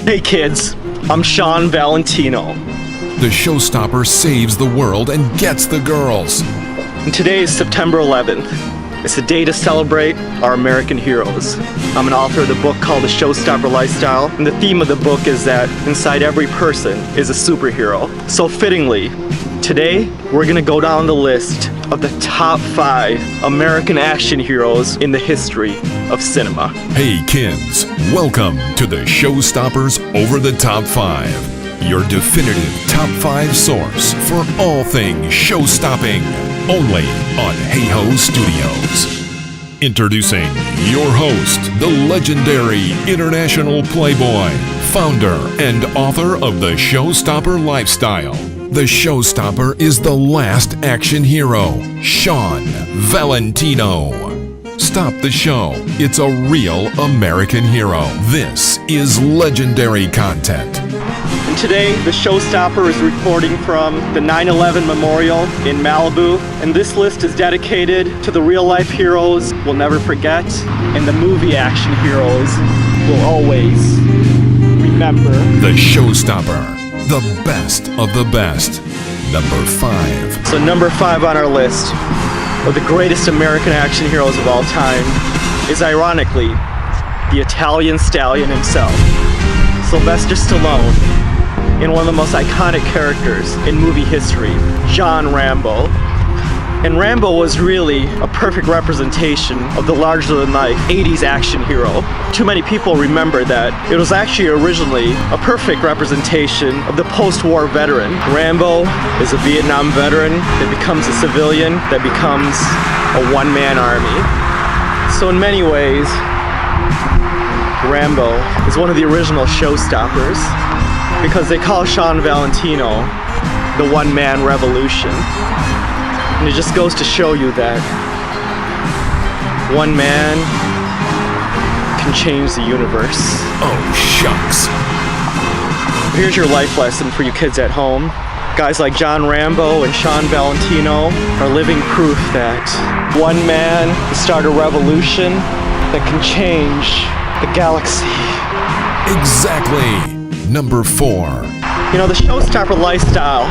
Hey kids, I'm Sean Valentino. The showstopper saves the world and gets the girls. And today is September 11th. It's a day to celebrate our American heroes. I'm an author of the book called The Showstopper Lifestyle, and the theme of the book is that inside every person is a superhero. So fittingly, today we're gonna go down the list of the top 5 American action heroes in the history of cinema. Hey kids, welcome to the Showstoppers Over the Top 5, your definitive top 5 source for all things show-stopping, only on Hey Ho Studios. Introducing your host, the legendary international playboy, founder and author of the Showstopper Lifestyle. The showstopper is the last action hero, Sean Valentino. Stop the show. It's a real American hero. This is legendary content. And today, the Showstopper is reporting from the 9/11 Memorial in Malibu. And this list is dedicated to the real-life heroes we'll never forget, and the movie action heroes we'll always remember. The Showstopper. The best of the best. Number 5. So number 5 on our list of the greatest American action heroes of all time is ironically the Italian stallion himself, Sylvester Stallone, in one of the most iconic characters in movie history, John Rambo. And Rambo was really a perfect representation of the larger-than-life 80s action hero. Too many people remember that it was actually originally a perfect representation of the post-war veteran. Rambo is a Vietnam veteran that becomes a civilian, that becomes a one-man army. So in many ways, Rambo is one of the original showstoppers because they call Sean Valentino the one-man revolution. And it just goes to show you that one man can change the universe. Oh, shucks. Here's your life lesson for you kids at home. Guys like John Rambo and Sean Valentino are living proof that one man can start a revolution that can change the galaxy. Exactly. Number 4. You know, the Showstopper Lifestyle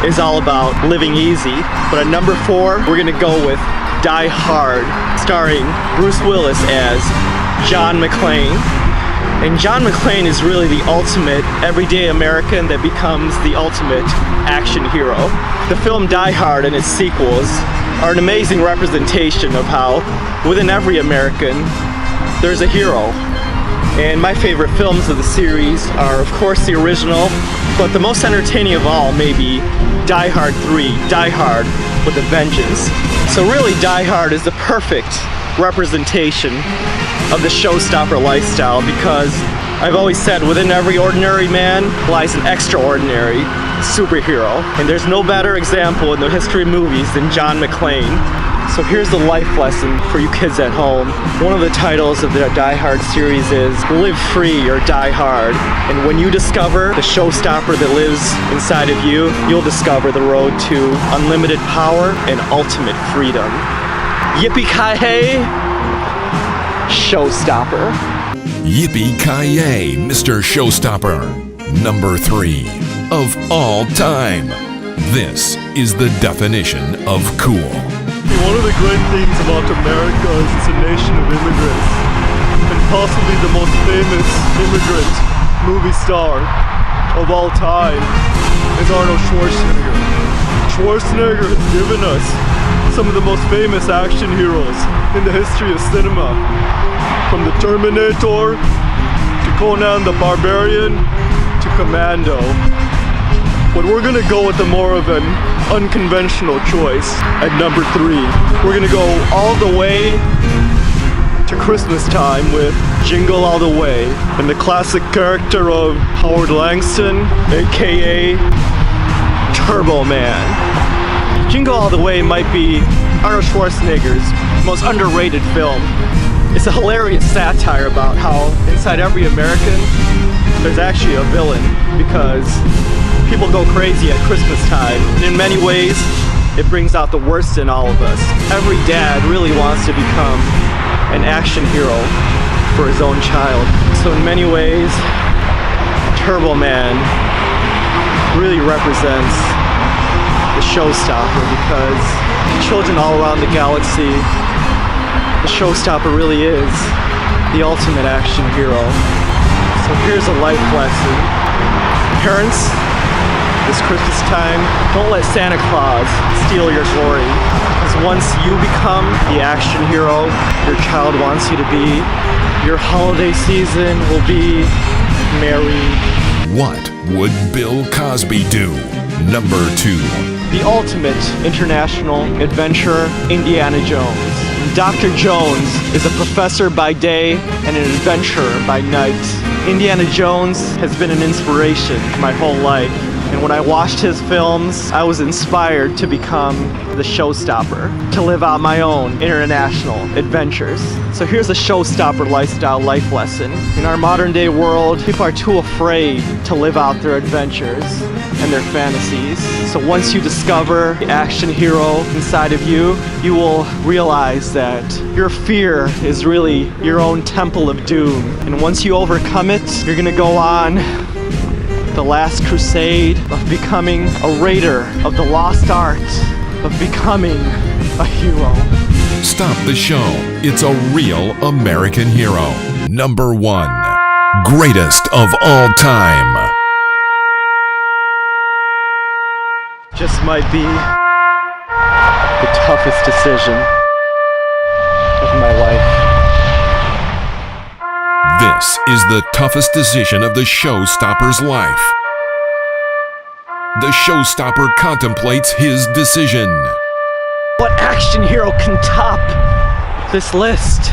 is all about living easy, but at number 4, we're gonna go with Die Hard, starring Bruce Willis as John McClane. And John McClane is really the ultimate everyday American that becomes the ultimate action hero. The film Die Hard and its sequels are an amazing representation of how within every American there's a hero. And my favorite films of the series are, of course, the original, but the most entertaining of all may be Die Hard 3, Die Hard with a Vengeance. So really, Die Hard is the perfect representation of the showstopper lifestyle because I've always said within every ordinary man lies an extraordinary superhero. And there's no better example in the history of movies than John McClane. So here's the life lesson for you kids at home. One of the titles of the Die Hard series is Live Free or Die Hard. And when you discover the showstopper that lives inside of you, you'll discover the road to unlimited power and ultimate freedom. Yippee-ki-yay, Showstopper. Yippee-ki-yay, Mr. Showstopper. Number 3 of all time. This is the definition of cool. One of the great things about America is it's a nation of immigrants, and possibly the most famous immigrant movie star of all time is Arnold Schwarzenegger. Schwarzenegger has given us some of the most famous action heroes in the history of cinema, from the Terminator to Conan the Barbarian to Commando. But we're gonna go with more of an unconventional choice at number 3. We're gonna go all the way to Christmas time with Jingle All the Way and the classic character of Howard Langston, aka Turbo Man. Jingle All the Way might be Arnold Schwarzenegger's most underrated film. It's a hilarious satire about how inside every American there's actually a villain because people go crazy at Christmas time. And in many ways, it brings out the worst in all of us. Every dad really wants to become an action hero for his own child. So in many ways, Turbo Man really represents the showstopper, because children all around the galaxy, the showstopper really is the ultimate action hero. So here's a life lesson. Parents, this Christmas time, don't let Santa Claus steal your glory. Because once you become the action hero your child wants you to be, your holiday season will be merry. What would Bill Cosby do? Number 2. The ultimate international adventurer, Indiana Jones. Dr. Jones is a professor by day and an adventurer by night. Indiana Jones has been an inspiration my whole life. And when I watched his films, I was inspired to become the showstopper, to live out my own international adventures. So here's a showstopper lifestyle life lesson. In our modern day world, people are too afraid to live out their adventures and their fantasies. So once you discover the action hero inside of you, you will realize that your fear is really your own temple of doom. And once you overcome it, you're gonna go on the last crusade of becoming a raider of the lost art of becoming a hero. Stop the show. It's a real American hero. Number 1. Greatest of all time. Just might be the toughest decision of my life. This is the toughest decision of the showstopper's life. The showstopper contemplates his decision. What action hero can top this list?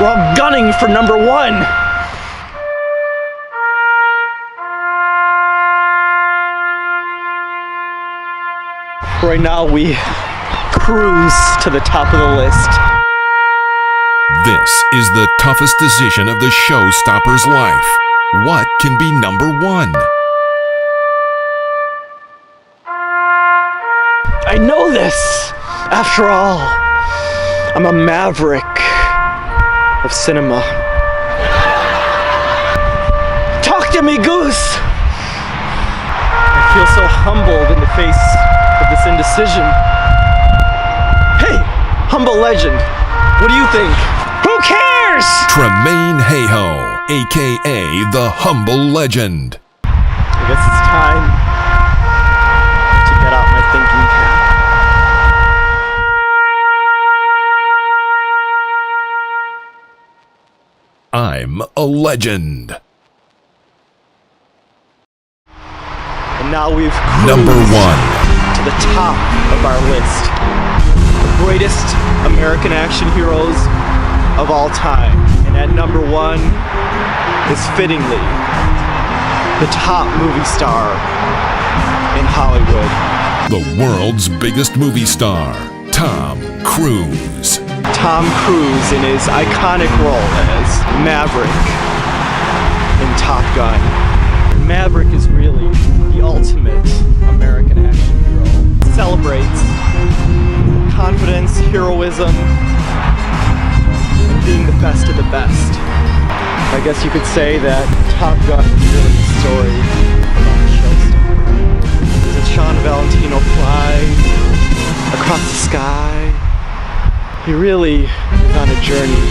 We're all gunning for number 1. Right now we cruise to the top of the list. This is the toughest decision of the showstopper's life. What can be number 1? I know this! After all, I'm a maverick of cinema. Talk to me, Goose! I feel so humbled in the face of this indecision. Hey, humble legend, what do you think? Who cares? Tremaine Hayhoe, a.k.a. the Humble Legend. I guess it's time to get out my thinking cap. I'm a legend. And now we've cruised Number 1. to the top of our list. The greatest American action heroes of all time. And at number 1 is fittingly the top movie star in Hollywood. The world's biggest movie star, Tom Cruise. Tom Cruise in his iconic role as Maverick in Top Gun. Maverick is really the ultimate American action hero. Celebrates confidence, heroism, and being the best of the best. I guess you could say that Top Gun is really the story about the showstopper. Does Sean Valentino fly across the sky? He really is on a journey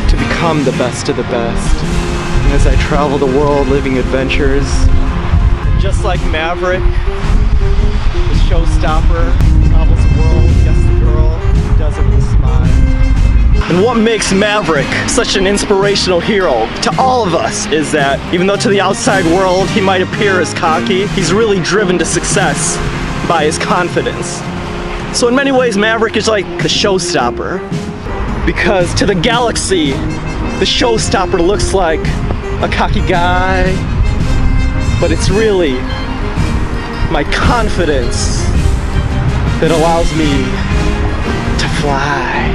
to become the best of the best. And as I travel the world living adventures, just like Maverick, the showstopper travels the world, gets the girl, does it with a smile. And what makes Maverick such an inspirational hero to all of us is that even though to the outside world he might appear as cocky, he's really driven to success by his confidence. So in many ways, Maverick is like the showstopper, because to the galaxy, the showstopper looks like a cocky guy, but it's really my confidence that allows me to fly.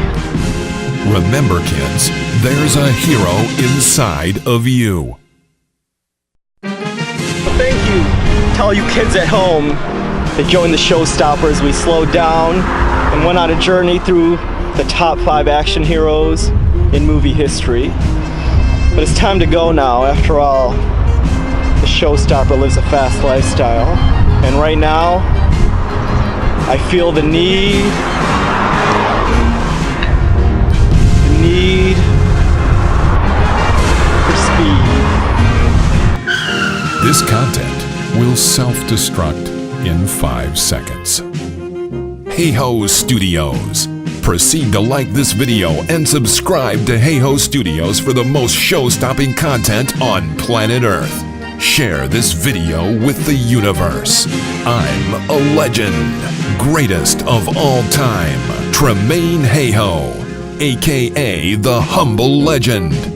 Remember, kids, there's a hero inside of you. Thank you to all you kids at home that joined the showstopper as we slowed down and went on a journey through the top 5 action heroes in movie history. But it's time to go now. After all, the showstopper lives a fast lifestyle. And right now, I feel the need for speed. This content will self-destruct in 5 seconds. Hey Ho Studios. Proceed to like this video and subscribe to Hey Ho Studios for the most show-stopping content on planet Earth. Share this video with the universe. I'm a legend. Greatest of all time. Tremaine Hey Ho, aka the Humble Legend.